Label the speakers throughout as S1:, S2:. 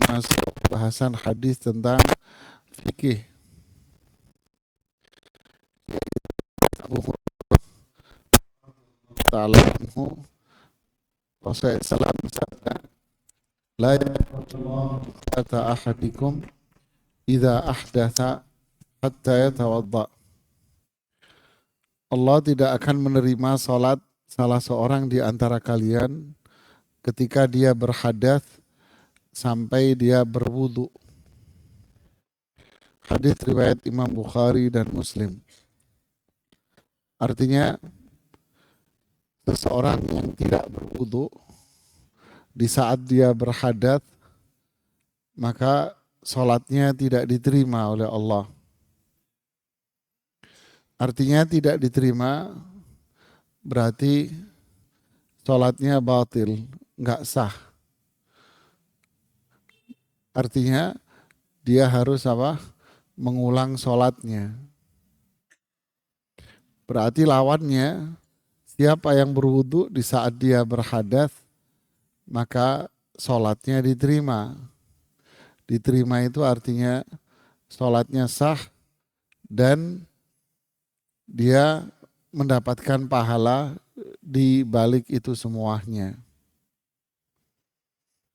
S1: masuk bahasan hadis tentang fikih. Abu Hurairah anhu Rasulullah SAW bersabda, la yaqata ahadikum idza ahdatha hatta yatawadda. Allah tidak akan menerima salat salah seorang di antara kalian ketika dia berhadas sampai dia berwudu. Hadis riwayat Imam Bukhari dan Muslim. Artinya seseorang yang tidak berwudu di saat dia berhadas maka salatnya tidak diterima oleh Allah. Artinya tidak diterima berarti salatnya batil, nggak sah. Artinya dia harus apa? Mengulang salatnya. Berarti lawannya siapa yang berwudu di saat dia berhadas maka salatnya diterima. Diterima itu artinya salatnya sah dan dia mendapatkan pahala di balik itu semuanya.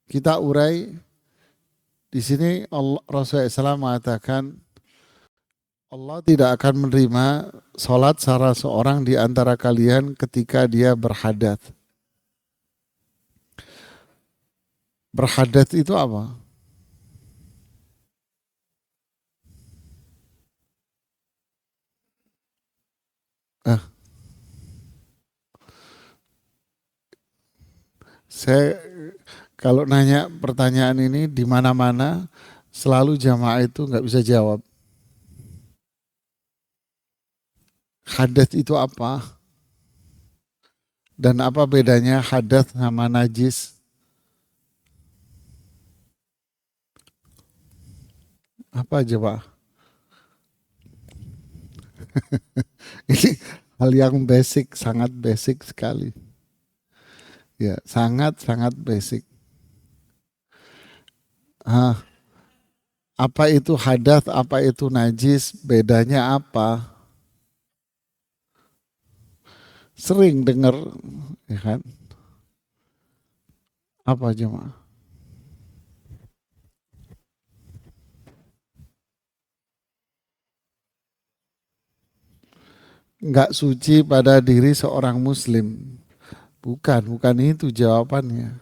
S1: Kita urai di sini Rasulullah SAW mengatakan Allah tidak akan menerima salat salah seorang di antara kalian ketika dia berhadas. Berhadas itu apa? Ah, saya kalau nanya pertanyaan ini di mana-mana selalu jamaah itu nggak bisa jawab. Hadas itu apa? Dan apa bedanya hadas sama najis? Apa aja Pak? Ini hal yang basic, sangat basic sekali. Ya, sangat-sangat basic. Ah, apa itu hadas, apa itu najis, bedanya apa? Sering dengar, ya kan? Apa aja Pak? Nggak suci pada diri seorang muslim. Bukan, bukan itu jawabannya.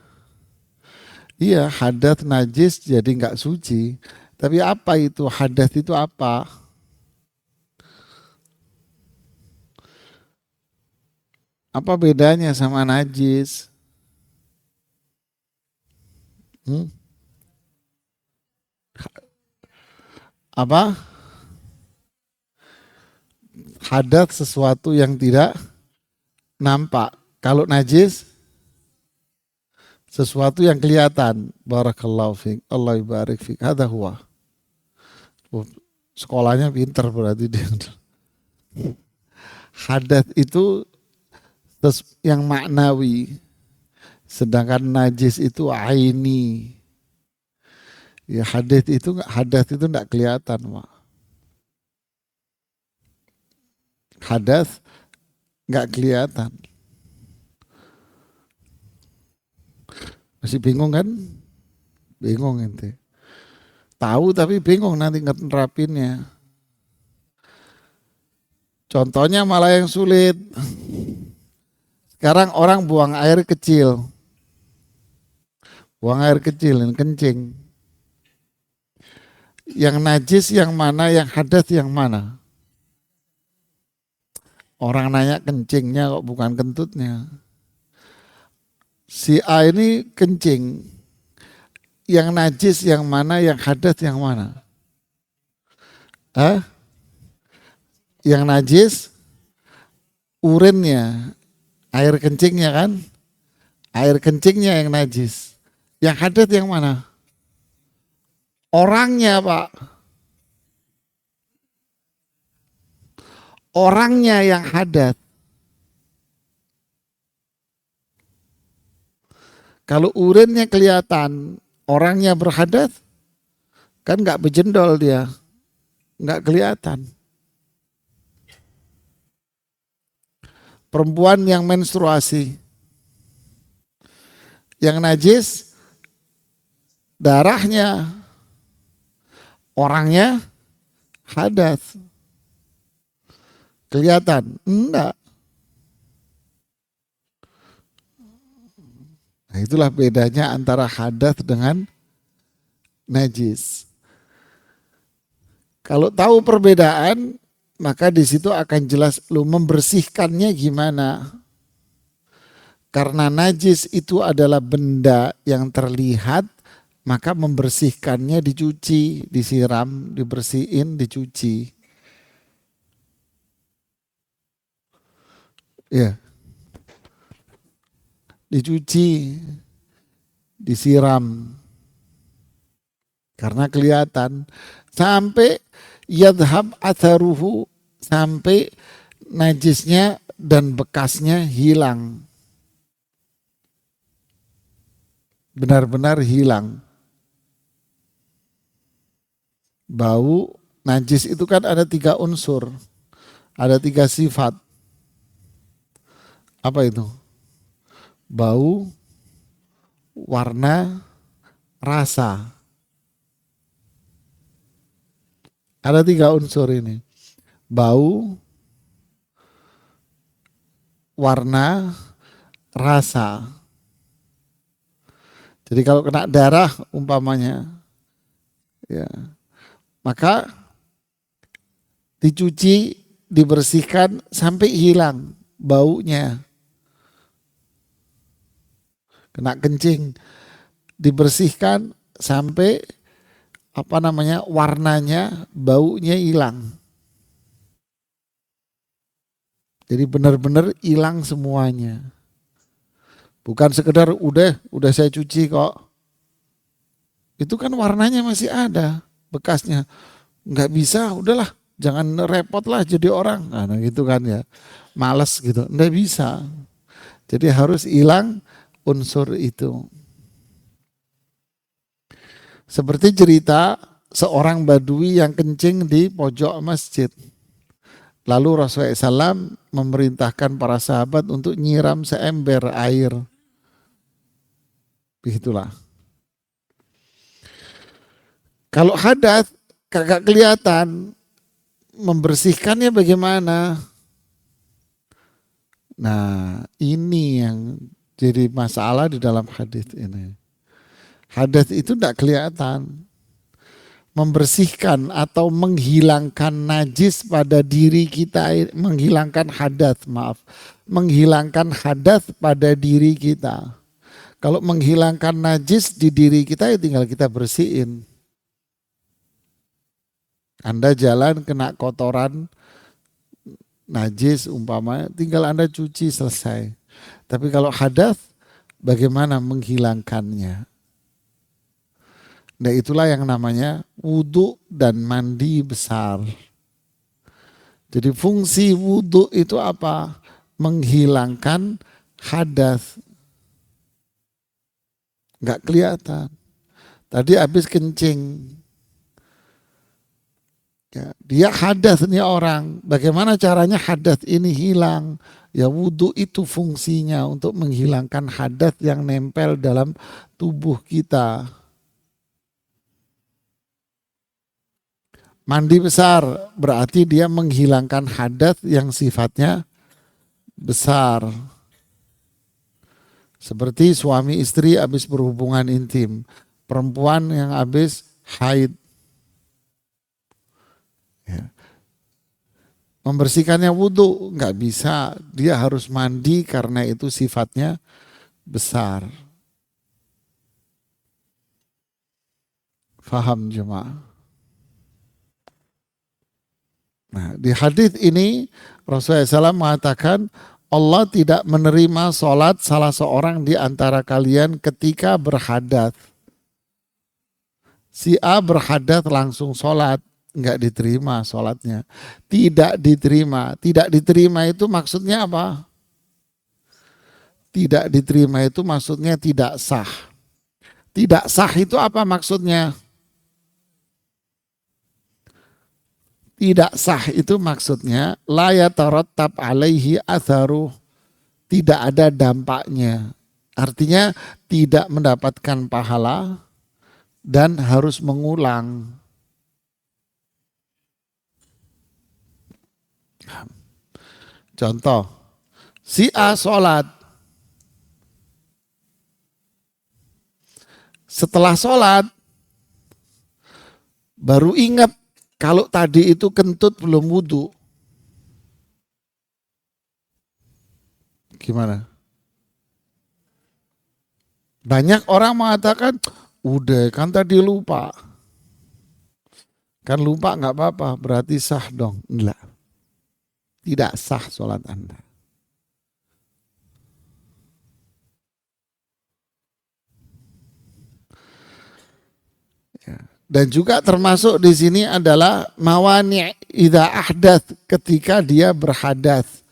S1: Iya, hadas najis jadi nggak suci. Tapi apa itu hadas itu apa? Apa bedanya sama najis? Hmm? Apa? Hadas sesuatu yang tidak nampak. Kalau najis sesuatu yang kelihatan. Barakallahu fiik. Allah barik fiik. Hada huwa. Oh, sekolahnya pinter berarti dia. Hadas itu yang maknawi. Sedangkan najis itu aini. Ya hadas itu enggak kelihatan, Pak. Hadas enggak kelihatan. Masih bingung kan? Bingung ente. Tahu tapi bingung nanti nerapinnya. Contohnya malah yang sulit. Sekarang orang buang air kecil. Buang air kecil, kencing. Yang najis yang mana, yang hadas yang mana? Orang nanya kencingnya kok bukan kentutnya. Si A ini kencing. Yang najis yang mana, yang hadas yang mana? Hah? Yang najis urinnya, air kencingnya kan? Air kencingnya yang najis. Yang hadas yang mana? Orangnya, Pak. Orangnya yang hadas. Kalau urinnya kelihatan, Orangnya berhadas kan nggak bejendol dia, nggak kelihatan. Perempuan yang menstruasi, yang najis darahnya, orangnya hadas. Kelihatan? Enggak. Nah, itulah bedanya antara hadas dengan najis. Kalau tahu perbedaan, maka di situ akan jelas lu membersihkannya gimana. Karena najis itu adalah benda yang terlihat, maka membersihkannya dicuci, disiram, dibersihin, dicuci. Ya, dicuci, disiram. Karena kelihatan sampai yadhab atharuhu, sampai najisnya dan bekasnya hilang. Benar-benar hilang. Bau najis itu kan ada 3 unsur, ada 3 sifat. Apa itu? Bau, warna, rasa. Ada 3 unsur ini. Bau, warna, rasa. Jadi kalau kena darah umpamanya, ya, maka dicuci, dibersihkan sampai hilang baunya. Kena kencing, dibersihkan sampai warnanya, baunya hilang. Jadi benar-benar hilang semuanya. Bukan sekedar udah saya cuci kok. Itu kan warnanya masih ada, bekasnya. Nggak bisa, udahlah, jangan repot lah jadi orang. Nah gitu kan ya, males gitu. Nggak bisa. Jadi harus hilang unsur itu. Seperti cerita seorang badui yang kencing di pojok masjid. Lalu Rasulullah SAW memerintahkan para sahabat untuk nyiram seember air. Begitulah. Kalau hadas kagak kelihatan, membersihkannya bagaimana? Nah ini yang jadi masalah di dalam hadis ini. Hadas itu tidak kelihatan. Membersihkan atau menghilangkan najis pada diri kita, menghilangkan hadas pada diri kita. Kalau menghilangkan najis di diri kita ya tinggal kita bersihin. Anda jalan kena kotoran najis umpamanya, tinggal Anda cuci selesai. Tapi kalau hadas, bagaimana menghilangkannya? Nah itulah yang namanya wudhu dan mandi besar. Jadi fungsi wudhu itu apa? Menghilangkan hadas. Nggak kelihatan. Tadi habis kencing. Ya, dia hadas nih orang. Bagaimana caranya hadas ini hilang? Ya wudhu itu fungsinya untuk menghilangkan hadas yang nempel dalam tubuh kita. Mandi besar berarti dia menghilangkan hadas yang sifatnya besar. Seperti suami istri habis berhubungan intim. Perempuan yang habis haid. Ya. Membersihkannya wudhu nggak bisa. Dia harus mandi karena itu sifatnya besar. Faham jemaah? Nah, di hadis ini Rasulullah SAW mengatakan Allah tidak menerima sholat salah seorang di antara kalian ketika berhadas. Si A berhadas langsung sholat, nggak diterima sholatnya. Tidak diterima. Tidak diterima itu maksudnya apa? Tidak diterima itu maksudnya tidak sah. Tidak sah itu apa maksudnya? Tidak sah itu maksudnya la yatarattab alaihi atharu, tidak ada dampaknya. Artinya tidak mendapatkan pahala dan harus mengulang. Contoh, si A sholat. Setelah sholat, baru ingat kalau tadi itu kentut belum wudhu. Gimana? Banyak orang mengatakan, udah kan tadi lupa. Kan lupa nggak apa-apa, berarti sah dong. Enggak, tidak sah sholat Anda. Ya. Dan juga termasuk di sini adalah mawani' idza ahdath, ketika dia berhadas.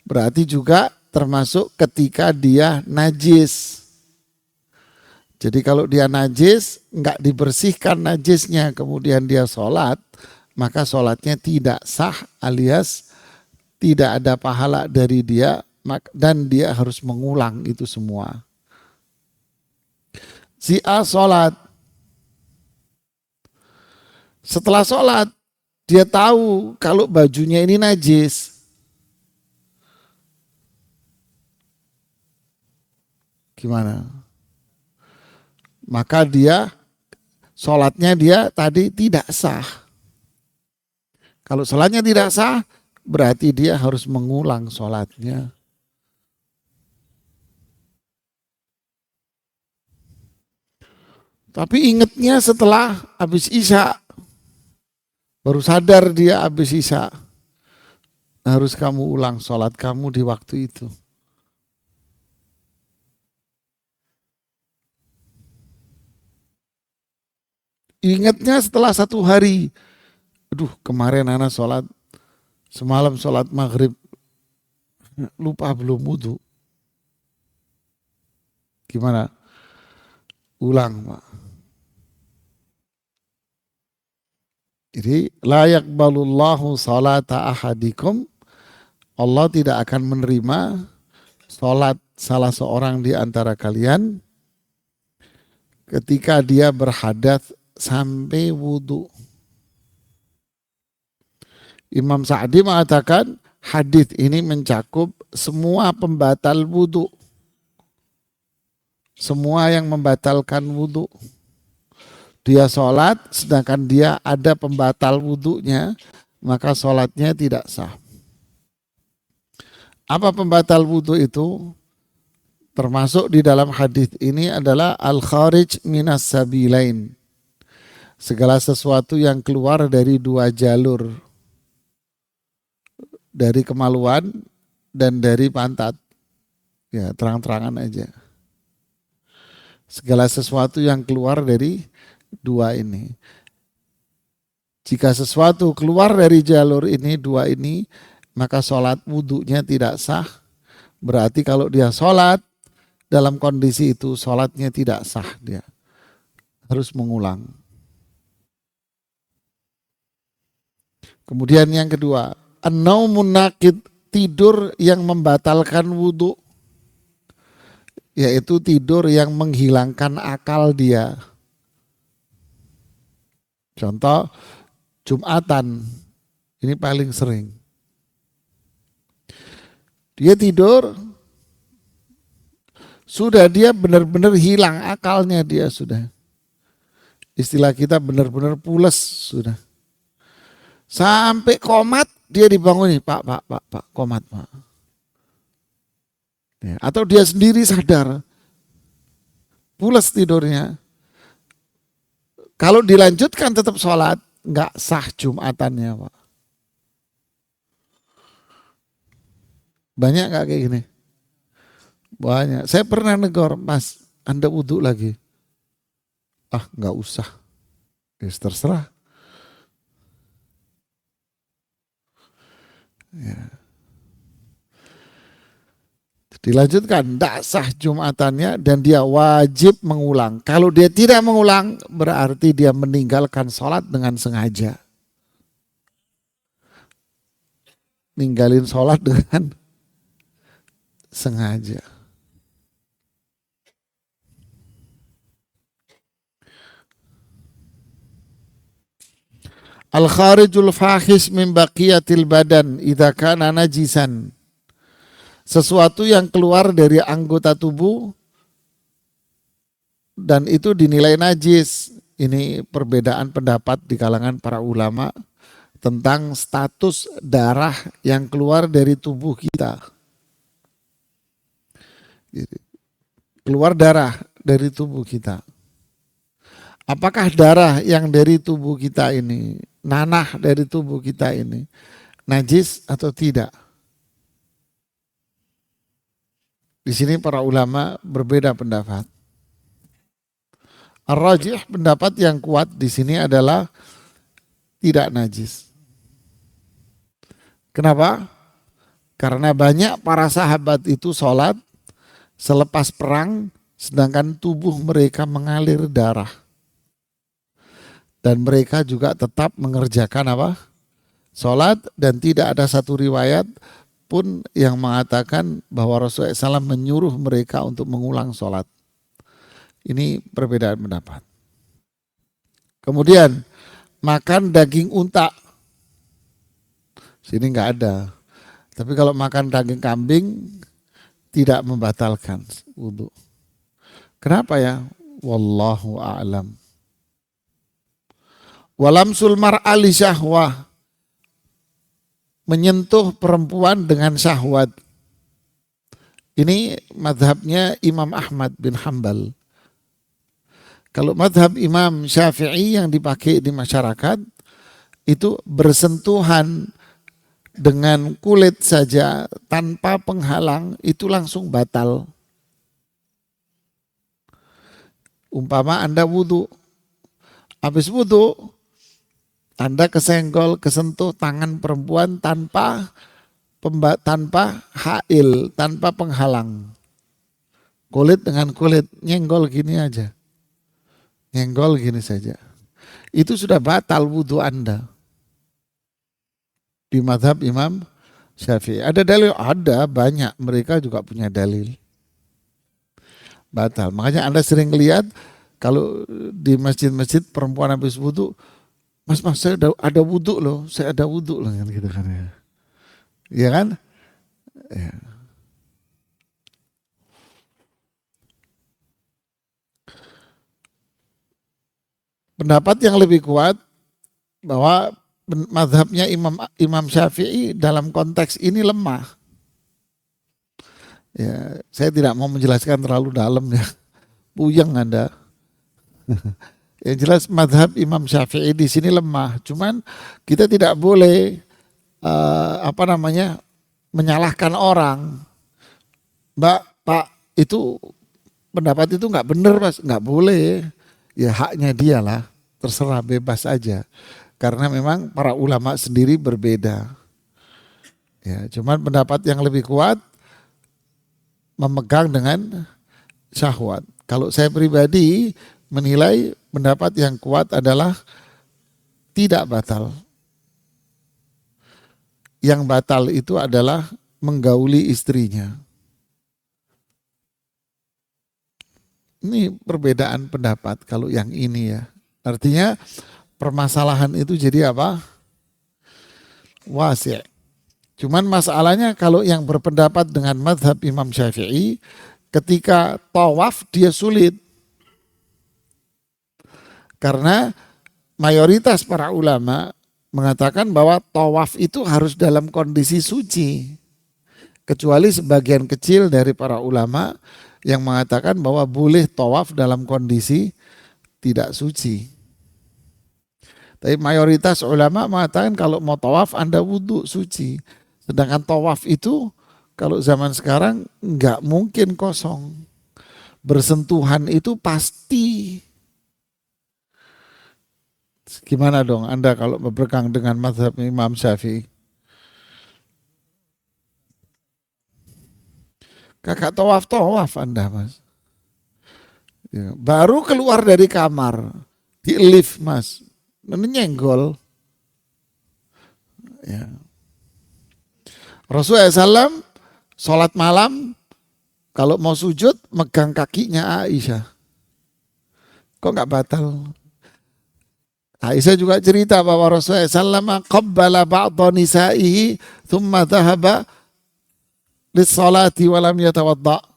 S1: Berarti juga termasuk ketika dia najis. Jadi kalau dia najis, enggak dibersihkan najisnya, kemudian dia sholat, maka sholatnya tidak sah alias tidak ada pahala dari dia dan dia harus mengulang itu semua. Si A sholat, setelah sholat dia tahu kalau bajunya ini najis. Gimana? Maka dia sholatnya dia tadi tidak sah. Kalau sholatnya tidak sah, berarti dia harus mengulang sholatnya. Tapi ingatnya setelah habis Isya, baru sadar dia habis Isya. Harus kamu ulang sholat kamu di waktu itu. Ingatnya setelah 1 hari. Aduh, kemarin anak sholat, semalam sholat maghrib, lupa belum wudhu. Gimana? Ulang, Pak. Jadi la yaqbalullahu salata ahadikum, Allah tidak akan menerima sholat salah seorang di antara kalian ketika dia berhadas sampai wudhu. Imam Sa'di mengatakan hadis ini mencakup semua pembatal wudhu, semua yang membatalkan wudhu. Dia sholat sedangkan dia ada pembatal wudhunya, maka sholatnya tidak sah. Apa pembatal wudhu itu? Termasuk di dalam hadis ini adalah al-kharij minas sabilain, segala sesuatu yang keluar dari 2 jalur, dari kemaluan dan dari pantat. Ya, terang-terangan aja. Segala sesuatu yang keluar dari 2 ini. Jika sesuatu keluar dari jalur ini, 2 ini, maka sholat wudhunya tidak sah. Berarti kalau dia sholat dalam kondisi itu, sholatnya tidak sah, dia harus mengulang. Kemudian yang kedua, an-naumun naqid, tidur yang membatalkan wudhu, yaitu tidur yang menghilangkan akal dia. Contoh, Jumatan, ini paling sering. Dia tidur, sudah dia benar-benar hilang akalnya, dia sudah. Istilah kita benar-benar pules sudah. Sampai komat dia dibangun nih, Pak, komat, Pak. Ya, atau dia sendiri sadar, pules tidurnya. Kalau dilanjutkan tetap sholat, nggak sah Jumatannya, Pak. Banyak nggak kayak gini? Banyak. Saya pernah negor, Mas, Anda wudhu lagi. Ah, nggak usah. Ya, terserah. Ya. Dilanjutkan, tidak sah Jumatannya dan dia wajib mengulang. Kalau dia tidak mengulang, berarti dia meninggalkan sholat dengan sengaja. Ninggalin sholat dengan sengaja. Al-kharijul fahish min baqiyatil badan idza kana najisan. Sesuatu yang keluar dari anggota tubuh dan itu dinilai najis. Ini perbedaan pendapat di kalangan para ulama tentang status darah yang keluar dari tubuh kita. Keluar darah dari tubuh kita. Apakah darah yang dari tubuh kita ini, nanah dari tubuh kita ini, najis atau tidak? Di sini para ulama berbeda pendapat. Ar-rajih, pendapat yang kuat di sini adalah tidak najis. Kenapa? Karena banyak para sahabat itu sholat selepas perang, sedangkan tubuh mereka mengalir darah. Dan mereka juga tetap mengerjakan apa? Sholat, dan tidak ada satu riwayat pun yang mengatakan bahwa Rasulullah SAW menyuruh mereka untuk mengulang sholat. Ini perbedaan pendapat. Kemudian makan daging unta. Sini nggak ada. Tapi kalau makan daging kambing tidak membatalkan wudhu. Kenapa ya? Wallahu a'lam. Walamsul mar'ali syahwah. Menyentuh perempuan dengan syahwat. Ini madhabnya Imam Ahmad bin Hanbal. Kalau madhab Imam Syafi'i yang dipakai di masyarakat, itu bersentuhan dengan kulit saja tanpa penghalang, itu langsung batal. Umpama Anda wudhu, habis wudhu, Anda kesenggol, kesentuh tangan perempuan tanpa hail, tanpa penghalang. Kulit dengan kulit, nyenggol gini aja. Nyenggol gini saja. Itu sudah batal wudhu Anda. Di mazhab Imam Syafi'i. Ada dalil? Ada, banyak. Mereka juga punya dalil. Batal. Makanya Anda sering lihat kalau di masjid-masjid perempuan habis wudhu, Mas, saya ada wudhu loh, saya ada wudhu loh, gitu kan ya. Iya kan? Ya. Pendapat yang lebih kuat bahwa mazhabnya Imam Syafi'i dalam konteks ini lemah. Ya, saya tidak mau menjelaskan terlalu dalam ya. Puyeng Anda. Yang jelas mazhab Imam Syafi'i di sini lemah. Cuman kita tidak boleh menyalahkan orang. Mbak, Pak, itu pendapat itu nggak benar, Mas. Nggak boleh. Ya haknya dia lah. Terserah, bebas aja. Karena memang para ulama sendiri berbeda. Ya, cuman pendapat yang lebih kuat memegang dengan syahwat. Kalau saya pribadi menilai pendapat yang kuat adalah tidak batal. Yang batal itu adalah menggauli istrinya. Ini perbedaan pendapat kalau yang ini ya. Artinya permasalahan itu jadi apa? Wasi'. Cuman masalahnya kalau yang berpendapat dengan mazhab Imam Syafi'i, ketika tawaf dia sulit. Karena mayoritas para ulama mengatakan bahwa tawaf itu harus dalam kondisi suci. Kecuali sebagian kecil dari para ulama yang mengatakan bahwa boleh tawaf dalam kondisi tidak suci. Tapi mayoritas ulama mengatakan kalau mau tawaf Anda wudhu suci. Sedangkan tawaf itu kalau zaman sekarang nggak mungkin kosong. Bersentuhan itu pasti. Gimana dong Anda kalau berpegang dengan mazhab Imam Syafi'i? Kakak tawaf Anda Mas. Ya, baru keluar dari kamar, di lift Mas, nyenggol. Ya. Rasulullah SAW sholat malam, kalau mau sujud megang kakinya Aisyah. Kok nggak batal? Aisyah juga cerita bahwa Rasulullah SAW qabbala ba'dha nisaihi thumma dhahaba lis-salati walam yatawadda.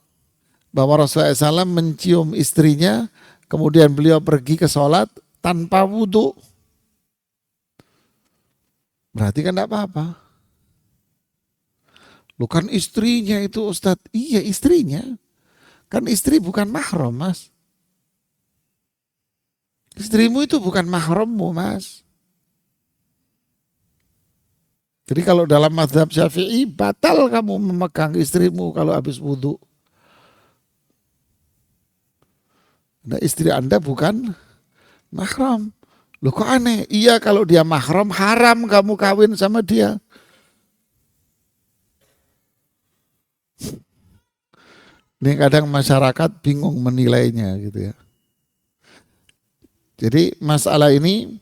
S1: Bahwa Rasulullah SAW mencium istrinya, kemudian beliau pergi ke sholat tanpa wudhu. Berarti kan tidak apa-apa. Lu kan istrinya itu Ustadz. Iya istrinya. Kan istri bukan mahram Mas. Istrimu itu bukan mahrammu Mas. Jadi kalau dalam mazhab Syafi'i batal kamu memegang istrimu kalau habis wudhu. Nah, istri Anda bukan mahram. Loh kok aneh? Iya kalau dia mahram haram kamu kawin sama dia. Ini kadang masyarakat bingung menilainya gitu ya. Jadi masalah ini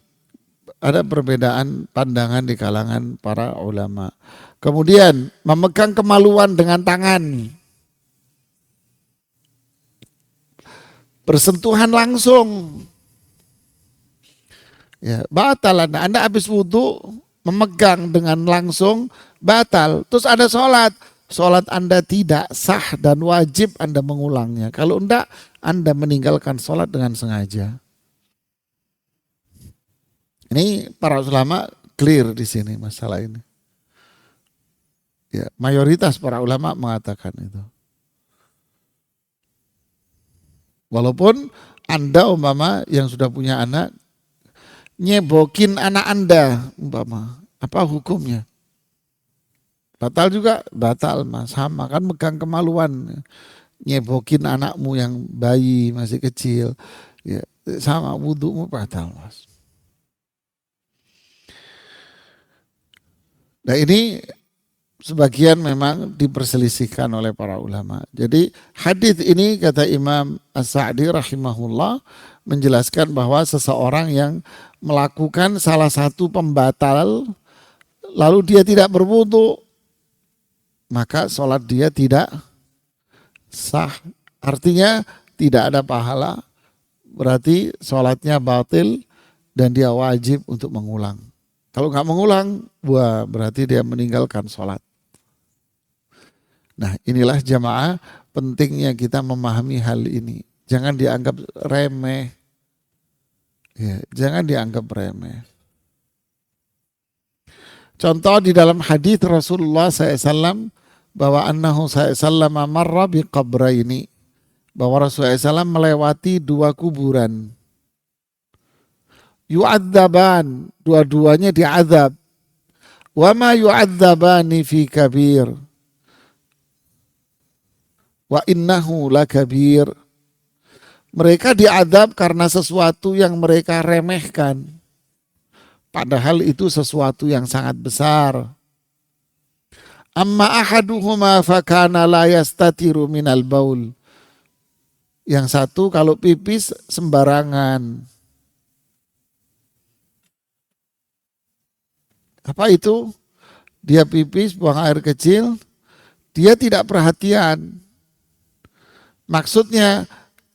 S1: ada perbedaan pandangan di kalangan para ulama. Kemudian memegang kemaluan dengan tangan. Bersentuhan langsung. Ya, batal Anda habis wudhu memegang dengan langsung batal. Terus ada sholat. Sholat Anda tidak sah dan wajib Anda mengulangnya. Kalau enggak Anda meninggalkan sholat dengan sengaja. Ini para ulama clear di sini masalah ini. Ya, mayoritas para ulama mengatakan itu. Walaupun Anda umpama yang sudah punya anak, nyebokin anak Anda umpama, apa hukumnya? Batal juga? Batal Mas, sama kan megang kemaluan. Nyebokin anakmu yang bayi masih kecil, ya sama wudhumu batal Mas. Nah ini sebagian memang diperselisihkan oleh para ulama. Jadi hadis ini kata Imam As-Sa'di rahimahullah menjelaskan bahwa seseorang yang melakukan salah satu pembatal lalu dia tidak berwudu, maka sholat dia tidak sah. Artinya tidak ada pahala, berarti sholatnya batil dan dia wajib untuk mengulang. Kalau nggak mengulang, wah berarti dia meninggalkan sholat. Nah inilah jamaah pentingnya kita memahami hal ini. Jangan dianggap remeh. Ya, jangan dianggap remeh. Contoh di dalam hadis Rasulullah SAW bahwa annahu SAW marra biqabraini. Bahwa Rasulullah SAW melewati dua kuburan. Yu'adzaban, dua-duanya diazab. Wa ma yu'adzabani fi kabir. Wa innahu lakabir. Mereka diazab karena sesuatu yang mereka remehkan. Padahal itu sesuatu yang sangat besar. Amma ahaduhuma fakana la yastatiru minal baul. Yang satu kalau pipis sembarangan. Apa itu? Dia pipis, buang air kecil, dia tidak perhatian. Maksudnya,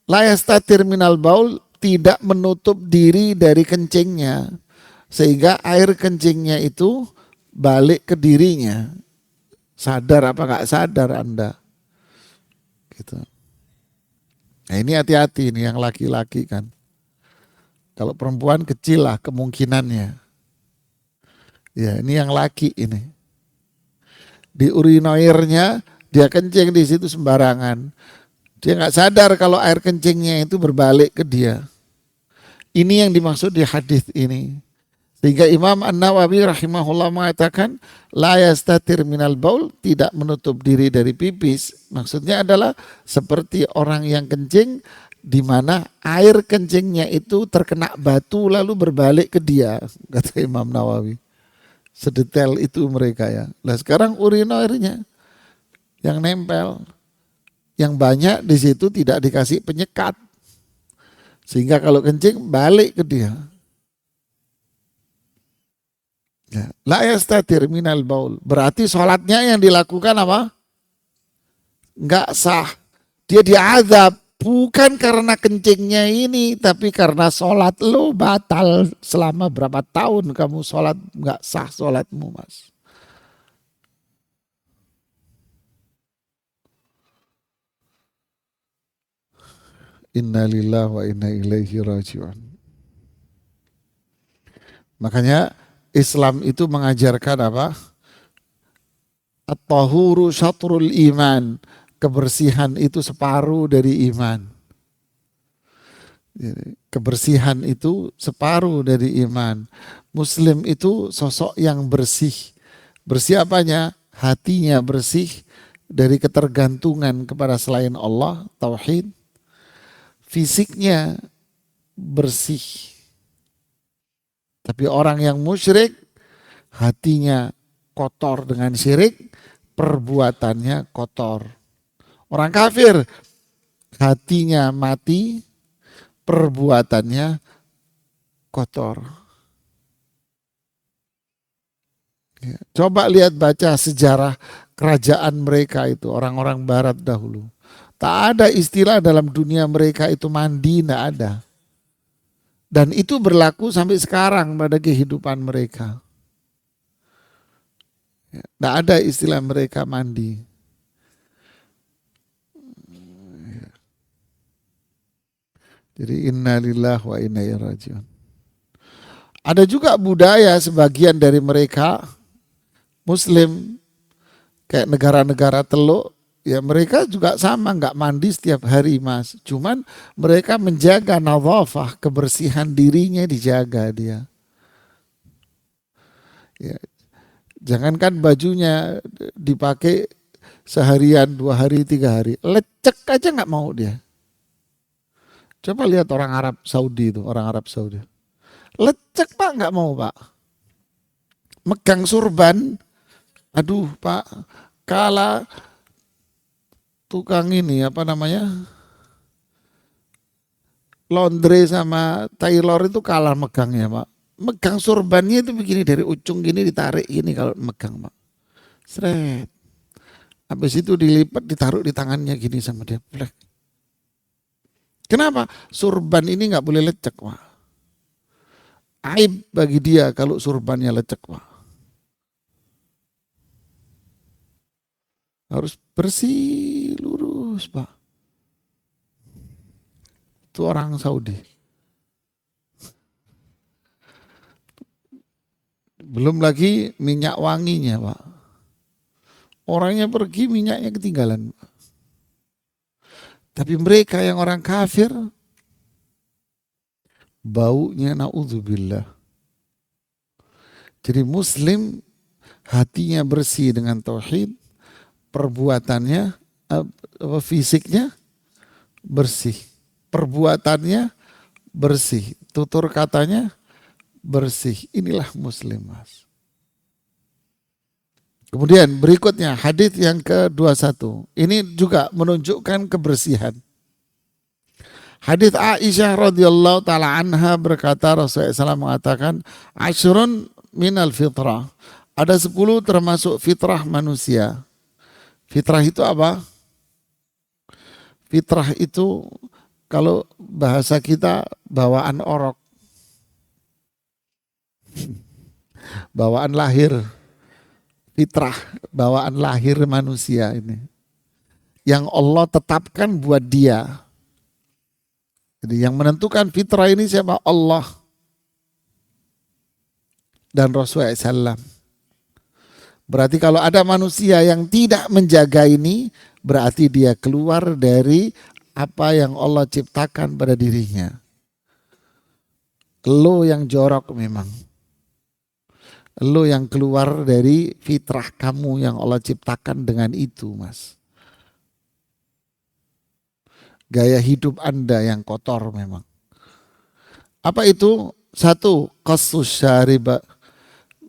S1: la yastatir minal baul, tidak menutup diri dari kencingnya. Sehingga air kencingnya itu balik ke dirinya. Sadar apa enggak sadar Anda? Gitu. Nah ini hati-hati nih yang laki-laki kan. Kalau perempuan kecil lah kemungkinannya. Ya ini yang laki ini. Di urinoirnya dia kencing di situ sembarangan. Dia nggak sadar kalau air kencingnya itu berbalik ke dia. Ini yang dimaksud di hadis ini. Sehingga Imam An-Nawawi rahimahullah mengatakan la yastatir minal baul, tidak menutup diri dari pipis. Maksudnya adalah seperti orang yang kencing di mana air kencingnya itu terkena batu lalu berbalik ke dia, kata Imam Nawawi. Sedetail itu mereka ya. Nah sekarang urinoirnya yang nempel. Yang banyak di situ tidak dikasih penyekat. Sehingga kalau kencing balik ke dia. Ya. La yastatir minal baul. Berarti sholatnya yang dilakukan apa? Enggak sah. Dia diazab. Bukan karena kencingnya ini, tapi karena sholat lo batal selama berapa tahun kamu sholat enggak sah sholatmu, Mas. Inna lillahi wa inna ilaihi raji'un. Makanya Islam itu mengajarkan apa? At-tahuru syatrul iman. Kebersihan itu separuh dari iman. Kebersihan itu separuh dari iman. Muslim itu sosok yang bersih. Bersih apanya? Hatinya bersih dari ketergantungan kepada selain Allah, tauhid. Fisiknya bersih. Tapi orang yang musyrik, hatinya kotor dengan syirik, perbuatannya kotor. Orang kafir, hatinya mati, perbuatannya kotor. Ya, coba lihat baca sejarah kerajaan mereka itu, orang-orang barat dahulu. Tak ada istilah dalam dunia mereka itu mandi, tidak ada. Dan itu berlaku sampai sekarang pada kehidupan mereka. Tidak ada istilah mereka mandi. Jadi inna lillahi wa inna ilaihi raji'un. Ada juga budaya sebagian dari mereka Muslim kayak negara-negara Teluk, ya mereka juga sama nggak mandi setiap hari, Mas. Cuman mereka menjaga nadhafah, kebersihan dirinya dijaga dia. Ya, jangankan bajunya dipakai seharian, 2 hari, 3 hari, lecek aja nggak mau dia. Coba lihat orang Arab Saudi itu, orang Arab Saudi. Lecek Pak, nggak mau Pak. Megang surban, aduh Pak, kala tukang ini apa namanya, laundry sama tailor itu kalah megangnya Pak. Megang surbannya itu begini dari ujung gini ditarik gini kalau megang Pak. Seret. Habis itu dilipat ditaruh di tangannya gini sama dia. Plek. Kenapa? Surban ini nggak boleh lecek Pak. Aib bagi dia kalau surbannya lecek Pak. Harus bersih lurus Pak. Itu orang Saudi. Belum lagi minyak wanginya Pak. Orangnya pergi minyaknya ketinggalan Pak. Tapi mereka yang orang kafir, baunya naudzubillah. Jadi Muslim hatinya bersih dengan tauhid, perbuatannya, fisiknya bersih, perbuatannya bersih, tutur katanya bersih. Inilah Muslim, Mas. Kemudian berikutnya hadis yang ke-21. Ini juga menunjukkan kebersihan. Hadis Aisyah radhiyallahu taala anha berkata, Rasulullah SAW mengatakan, "Asyrun minal fitrah." Ada 10 termasuk fitrah manusia. Fitrah itu apa? Fitrah itu kalau bahasa kita bawaan orok. Bawaan lahir. Fitrah, bawaan lahir manusia ini. Yang Allah tetapkan buat dia. Jadi yang menentukan fitrah ini siapa? Allah dan Rasulullah SAW. Berarti kalau ada manusia yang tidak menjaga ini, berarti dia keluar dari apa yang Allah ciptakan pada dirinya. Lo yang jorok memang. Lo yang keluar dari fitrah kamu yang Allah ciptakan dengan itu, Mas. Gaya hidup Anda yang kotor memang. Apa itu? 1, qassus syariba,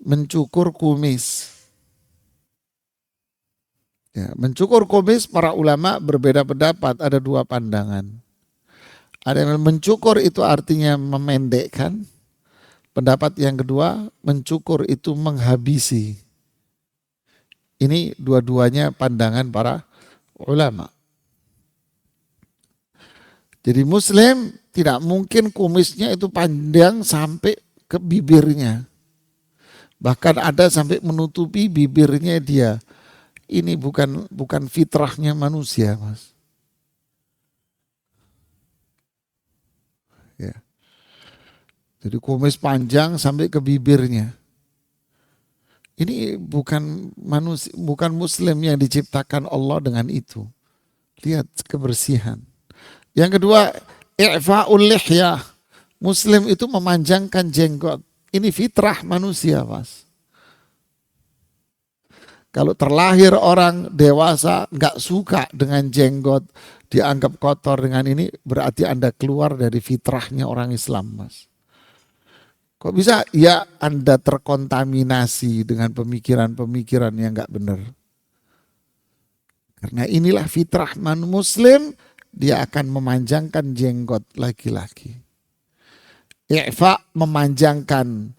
S1: mencukur kumis. Ya, mencukur kumis para ulama berbeda pendapat, ada dua pandangan. Ada yang mencukur itu artinya memendekkan. Pendapat yang kedua, mencukur itu menghabisi. Ini dua-duanya pandangan para ulama. Jadi muslim tidak mungkin kumisnya itu panjang sampai ke bibirnya. Bahkan ada sampai menutupi bibirnya dia. Ini bukan fitrahnya manusia, Mas. Ya. Jadi kumis panjang sampai ke bibirnya. Ini bukan manusia, bukan muslim yang diciptakan Allah dengan itu. Lihat kebersihan. Yang kedua, i'fa'ul lihyah. Muslim itu memanjangkan jenggot. Ini fitrah manusia, Mas. Kalau terlahir orang dewasa nggak suka dengan jenggot, dianggap kotor dengan ini, berarti Anda keluar dari fitrahnya orang Islam, Mas. Kok bisa? Ya Anda terkontaminasi dengan pemikiran-pemikiran yang nggak benar. Karena inilah fitrah muslim, dia akan memanjangkan jenggot laki-laki. I'fa memanjangkan,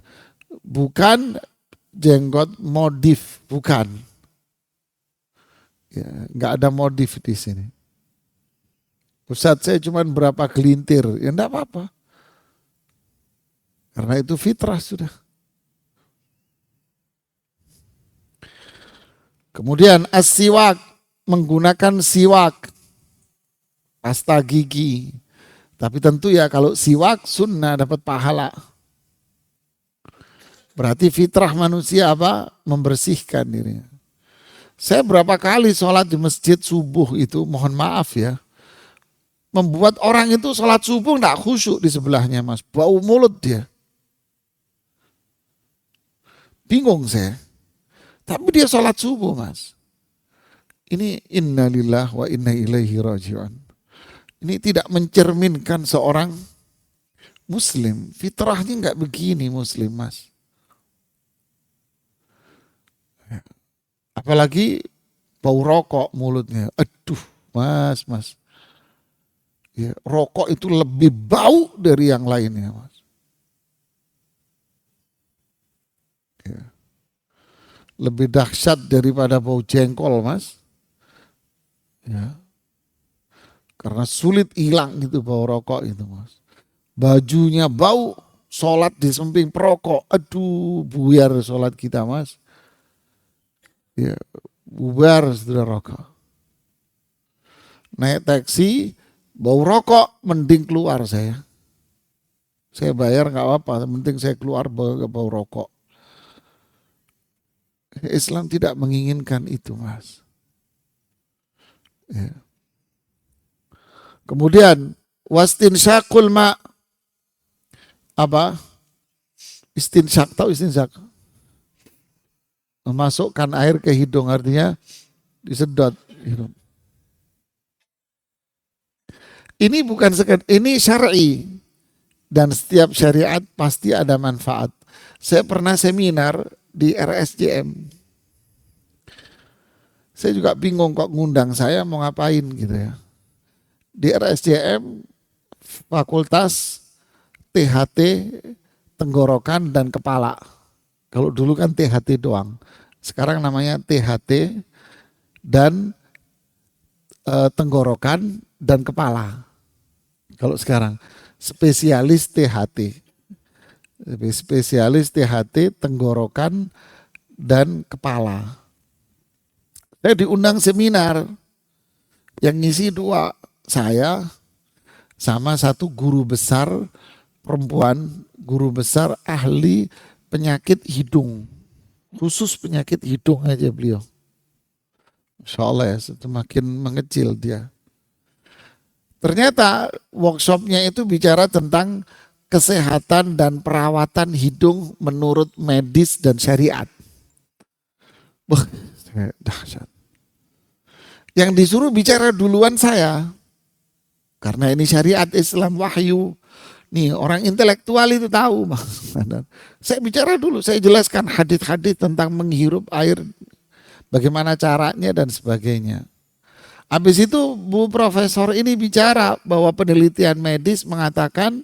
S1: bukan jenggot modif, bukan. Ya, nggak ada modif di sini. Ustadz saya cuma berapa gelintir, ya enggak apa-apa. Karena itu fitrah sudah. Kemudian as-siwak, menggunakan siwak, pasta gigi. Tapi tentu ya kalau siwak sunnah dapat pahala. Berarti fitrah manusia apa? Membersihkan dirinya. Saya berapa kali sholat di masjid subuh itu, mohon maaf ya. Membuat orang itu sholat subuh enggak khusyuk di sebelahnya, Mas. Bau mulut dia. Bingung saya. Tapi dia sholat subuh, Mas. Ini innalillah wa inna ilaihi raji'un. Ini tidak mencerminkan seorang muslim. Fitrahnya enggak begini muslim, Mas. Apalagi bau rokok mulutnya. Aduh, Mas. Ya, rokok itu lebih bau dari yang lainnya, Mas. Ya. Lebih dahsyat daripada bau jengkol, Mas. Ya. Karena sulit hilang gitu bau rokok itu, Mas. Bajunya bau, sholat di samping perokok. Aduh, buyar sholat kita, Mas. Ya, bubar sudah rokok. Naik taksi, bau rokok, mending keluar saya. Saya bayar nggak apa-apa, penting saya keluar bau rokok. Islam tidak menginginkan itu, Mas. Ya. Kemudian wastinsyaqul ma, apa? Istinsyaq, tahu istinsyaq? Memasukkan air ke hidung, artinya disedot hidung. Ini bukan sekedar, ini syar'i, dan setiap syariat pasti ada manfaat. Saya pernah seminar di RSJM. Saya juga bingung kok ngundang saya mau ngapain gitu ya. Di RSJM Fakultas THT tenggorokan dan kepala. Kalau dulu kan THT doang. Sekarang namanya THT dan tenggorokan dan kepala. Kalau sekarang spesialis THT. Spesialis THT, tenggorokan, dan kepala. Saya diundang seminar yang ngisi dua, saya sama satu guru besar perempuan, guru besar ahli penyakit hidung. Khusus penyakit hidung aja beliau. Insya Allah ya, semakin mengecil dia. Ternyata workshopnya itu bicara tentang kesehatan dan perawatan hidung menurut medis dan syariat. Wah, dahsyat. Yang disuruh bicara duluan saya. Karena ini syariat Islam wahyu. Nih orang intelektual itu tahu. Saya bicara dulu, saya jelaskan hadis-hadis tentang menghirup air bagaimana caranya dan sebagainya. Habis itu Bu Profesor ini bicara bahwa penelitian medis mengatakan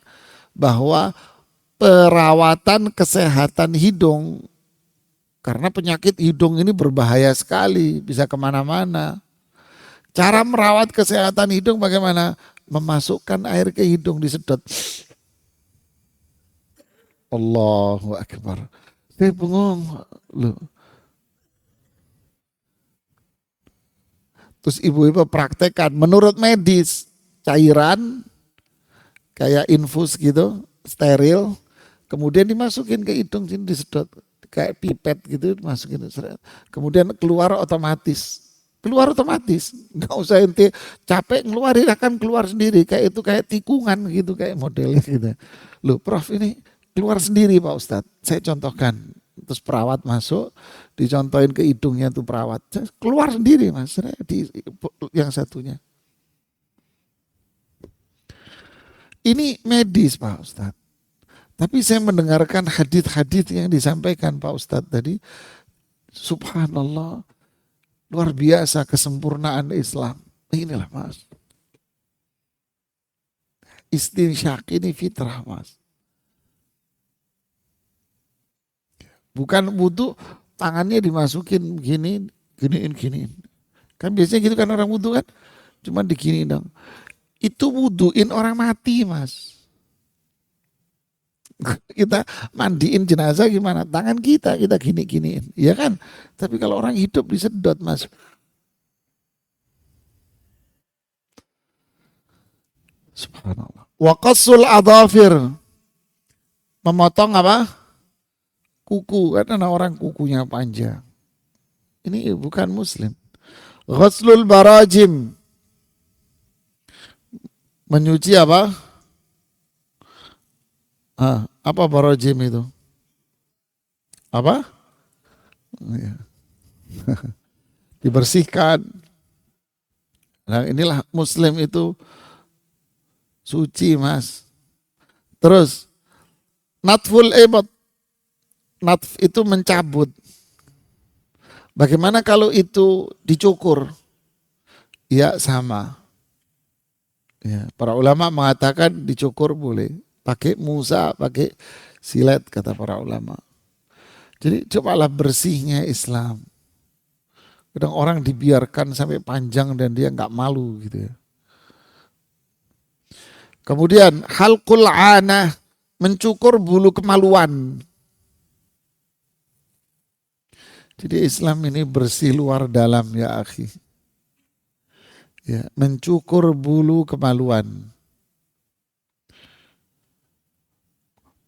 S1: bahwa perawatan kesehatan hidung, karena penyakit hidung ini berbahaya sekali, bisa kemana-mana. Cara merawat kesehatan hidung bagaimana? Memasukkan air ke hidung, disedot. Allahu Akbar. Saya bengong. Loh. Terus ibu-ibu praktekkan, menurut medis, cairan kayak infus gitu, steril, kemudian dimasukin ke hidung, sini disedot. Kayak pipet gitu, dimasukin. Kemudian keluar otomatis. Keluar otomatis, nggak usah ente capek ngeluarin, akan keluar sendiri. Kayak itu kayak tikungan gitu, kayak modelnya gitu. Loh Prof, ini keluar sendiri Pak Ustadz. Saya contohkan. Terus perawat masuk, dicontohin ke hidungnya tuh perawat. Keluar sendiri Mas, di yang satunya. Ini medis Pak Ustadz. Tapi saya mendengarkan hadits-hadits yang disampaikan Pak Ustadz tadi. Subhanallah. Luar biasa kesempurnaan Islam. Inilah Mas. Istinsyak ini fitrah Mas. Bukan wudhu tangannya dimasukin gini, giniin. Kan biasanya gitu kan orang wudhu kan. Cuma diginiin dong. Itu wudhuin orang mati Mas. Kita mandiin jenazah gimana? Tangan kita giniin, ya kan? Tapi kalau orang hidup disedot Mas. Subhanallah. Wa qassul adhafir. Memotong apa? Kuku, karena orang kukunya panjang. Ini bukan muslim. Ghuslul barajim. Menyuci apa? Apa barajim itu? Apa? Dibersihkan. Nah inilah muslim itu suci Mas. Terus natful ibad. Natf itu mencabut. Bagaimana kalau itu dicukur? Ya sama. Ya, para ulama mengatakan dicukur boleh. Pakai musa, pakai silet kata para ulama. Jadi cobalah bersihnya Islam. Kadang orang dibiarkan sampai panjang dan dia nggak malu gitu ya. Kemudian halqul anah, mencukur bulu kemaluan. Jadi Islam ini bersih luar dalam ya akhi. Ya, mencukur bulu kemaluan.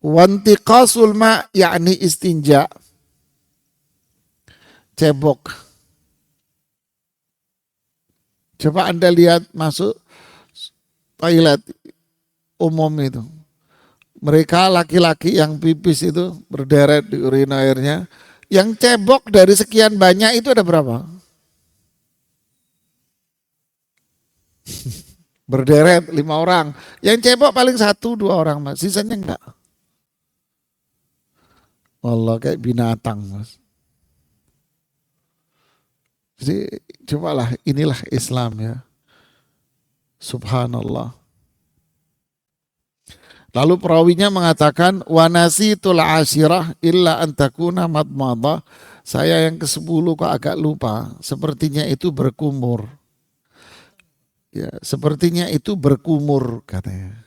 S1: Wantiqasul ma yakni istinja. Cebok. Coba Anda lihat masuk toilet umum itu. Mereka laki-laki yang pipis itu berderet di urinoirnya. Yang cebok dari sekian banyak itu ada berapa? Berderet 5 orang. Yang cebok paling 1-2 orang Mas. Sisanya enggak. Allah kayak binatang Mas. Jadi cobalah inilah Islam ya. Subhanallah. Lalu perawinya mengatakan wanasitul asyirah illa antakuna madmadah. Saya yang ke-10 kok agak lupa. Sepertinya itu berkumur. Ya, sepertinya itu berkumur katanya.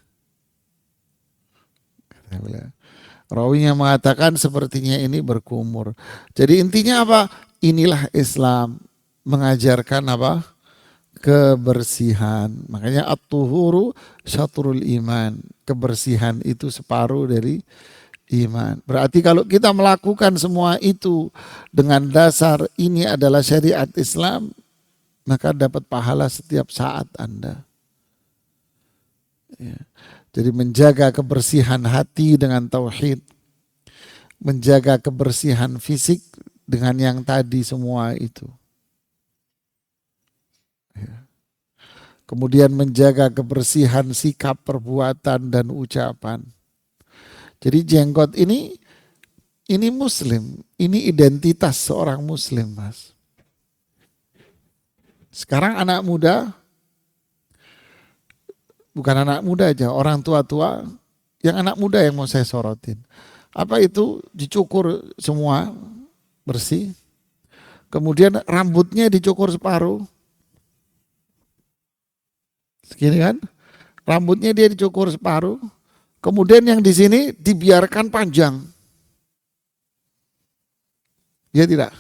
S1: Rawinya mengatakan sepertinya ini berkumur. Jadi intinya apa? Inilah Islam mengajarkan apa? Kebersihan. Makanya at-tuhuru syatrul iman. Kebersihan itu separuh dari iman. Berarti kalau kita melakukan semua itu dengan dasar ini adalah syariat Islam, maka dapat pahala setiap saat Anda. Ya. Jadi menjaga kebersihan hati dengan tauhid, menjaga kebersihan fisik dengan yang tadi semua itu. Ya. Kemudian menjaga kebersihan sikap, perbuatan, dan ucapan. Jadi jenggot ini muslim, ini identitas seorang muslim Mas. Sekarang anak muda, bukan anak muda aja, orang tua-tua, yang anak muda yang mau saya sorotin. Apa itu? Dicukur semua bersih, kemudian rambutnya dicukur separuh, segini kan? Rambutnya dia dicukur separuh, kemudian yang di sini dibiarkan panjang. Ya tidak?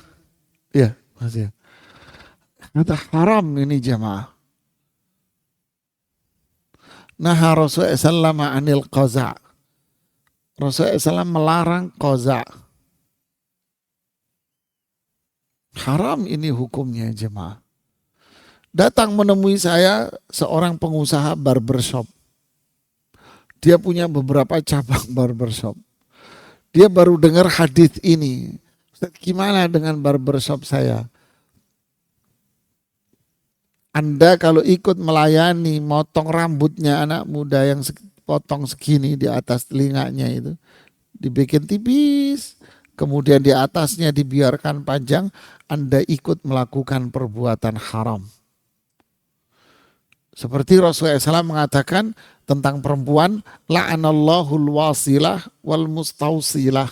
S1: Iya, masih. Kata haram ini jamaah. Nah Rasulullah SAW anil qaza. Rasulullah SAW melarang qaza. Haram ini hukumnya jemaah. Datang menemui saya seorang pengusaha barbershop. Dia punya beberapa cabang barbershop. Dia baru dengar hadis ini. Ustaz, gimana dengan barbershop saya? Anda kalau ikut melayani motong rambutnya anak muda yang potong segini di atas telinganya itu, dibikin tipis, kemudian di atasnya dibiarkan panjang, Anda ikut melakukan perbuatan haram. Seperti Rasulullah SAW mengatakan tentang perempuan, la'anallahul wasilah wal mustausilah.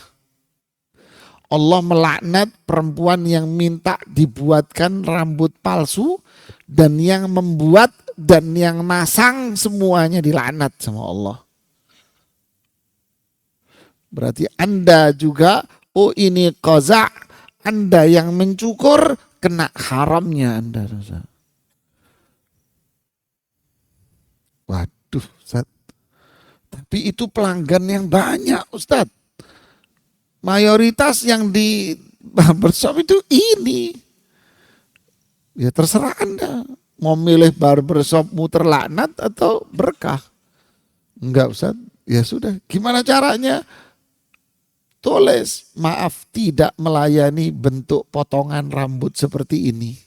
S1: Allah melaknat perempuan yang minta dibuatkan rambut palsu dan yang membuat dan yang masang semuanya dilaknat sama Allah. Berarti Anda juga, oh ini qaza, Anda yang mencukur kena haramnya Anda. Waduh, Ustaz. Tapi itu pelanggan yang banyak, Ustaz. Mayoritas yang di barbershop itu ini. Ya terserah Anda. Mau milih barbershop muter laknat atau berkah. Enggak Ustaz. Ya sudah. Gimana caranya? Tulis, maaf tidak melayani bentuk potongan rambut seperti ini.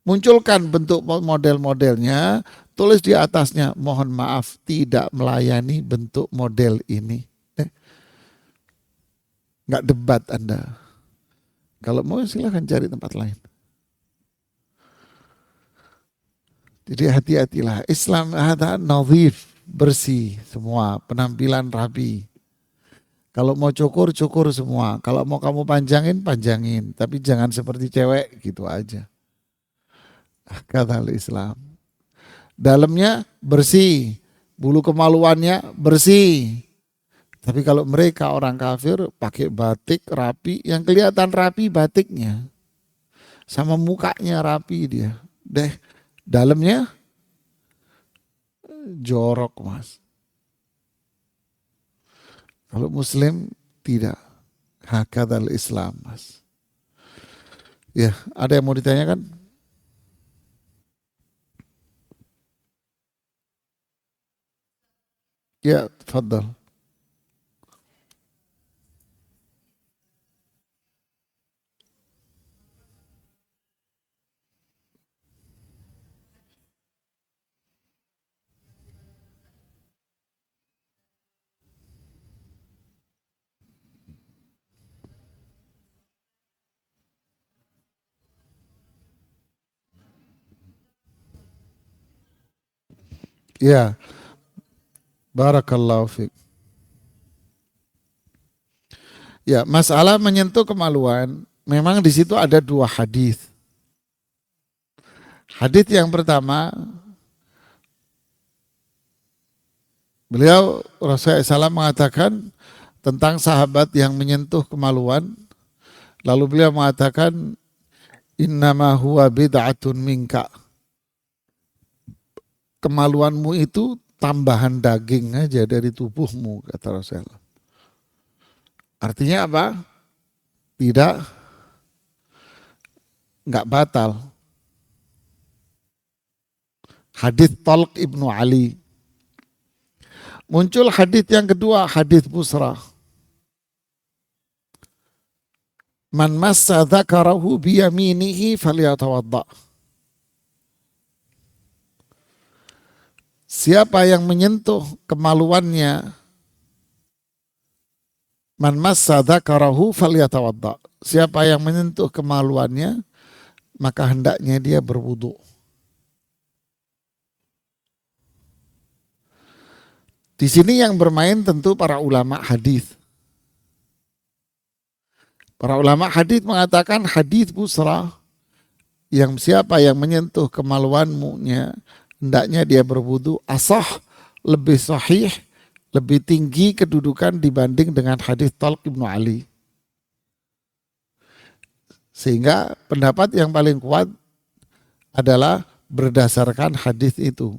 S1: Munculkan bentuk model-modelnya, tulis di atasnya, mohon maaf tidak melayani bentuk model ini. Nggak debat Anda. Kalau mau silahkan cari tempat lain. Jadi hati-hatilah. Islam ada nadhif, bersih semua, penampilan rapi. Kalau mau cukur, cukur semua. Kalau mau kamu panjangin, panjangin. Tapi jangan seperti cewek gitu aja. Kata Islam. Dalamnya bersih, bulu kemaluannya bersih. Tapi kalau mereka orang kafir pakai batik rapi, yang kelihatan rapi batiknya. Sama mukanya rapi dia. Dalamnya jorok mas. Kalau muslim tidak. Hakadal Islam mas. Ya, ada yang mau ditanyakan? Ya, tafadhal. Ya, barakallahu fiik. Ya, masalah menyentuh kemaluan, memang di situ ada dua hadis. Hadis yang pertama, beliau Rasulullah SAW mengatakan tentang sahabat yang menyentuh kemaluan, lalu beliau mengatakan innama huwa bid'atun minka. Kemaluanmu itu tambahan daging aja dari tubuhmu, kata Rasulullah. Artinya apa? Tidak, nggak batal. Hadis Talq ibnu Ali. Muncul hadis yang kedua, hadis Busra. Man massa dzakarahu biyaminihi falyatawadda. Siapa yang menyentuh kemaluannya Man massa dzakarahu falyatawadda. Siapa yang menyentuh kemaluannya, maka hendaknya dia berwudu. Di sini yang bermain tentu para ulama hadis. Para ulama hadis mengatakan hadis busra, yang siapa yang menyentuh kemaluanmu-nya, hendaknya dia berwudu, asah, lebih sahih, lebih tinggi kedudukan dibanding dengan hadis Talq ibnu Ali. Sehingga pendapat yang paling kuat adalah berdasarkan hadis itu.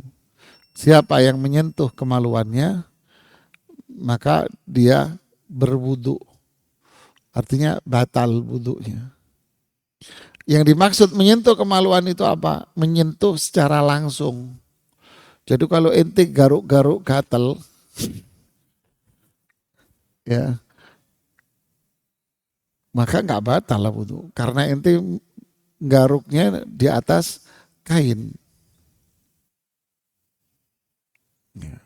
S1: Siapa yang menyentuh kemaluannya, maka dia berwudu. Artinya batal wudunya. Yang dimaksud menyentuh kemaluan itu apa? Menyentuh secara langsung. Jadi kalau ente garuk-garuk gatel, ya, maka nggak batal lah wudu. Karena ente garuknya di atas kain. Ya.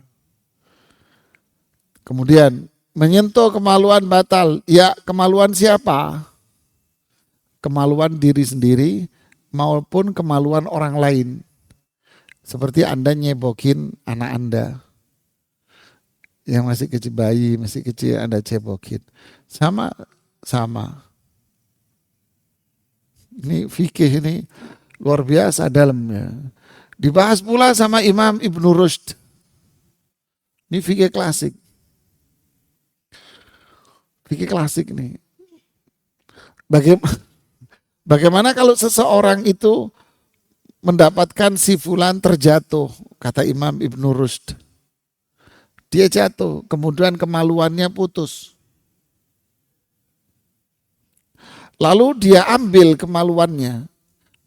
S1: Kemudian menyentuh kemaluan batal. Ya, kemaluan siapa? Kemaluan diri sendiri maupun kemaluan orang lain. Seperti Anda nyebokin anak Anda yang masih kecil, bayi masih kecil, Anda cebokin. Sama. Ini fikih ini luar biasa dalamnya. Dibahas pula sama Imam Ibnu Rushd. Ini fikih klasik. Fikih klasik nih. Bagaimana kalau seseorang itu mendapatkan si fulan terjatuh, kata Imam Ibnu Rushd. Dia jatuh, kemudian kemaluannya putus. Lalu dia ambil kemaluannya.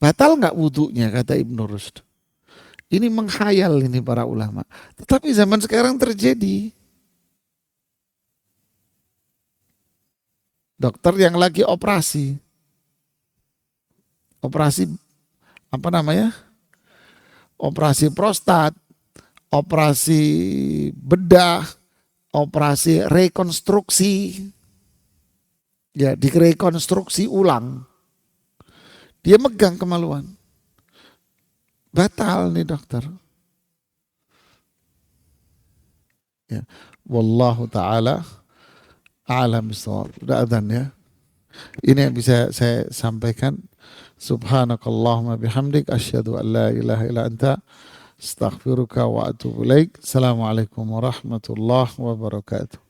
S1: Batal nggak wudhunya, kata Ibnu Rushd. Ini menghayal ini para ulama. Tetapi zaman sekarang terjadi. Dokter yang lagi operasi apa namanya? Operasi prostat, operasi bedah, operasi rekonstruksi. Ya, direkonstruksi ulang. Dia megang kemaluan. Batal nih dokter. Ya. Wallahu ta'ala a'lam bishawab. Sudah adzan ya. Ini yang bisa saya sampaikan. Subhanakallahumma bihamdik asyhadu an la ilaha illa anta astaghfiruka wa atubu ilaik. Assalamualaikum warahmatullahi wabarakatuh.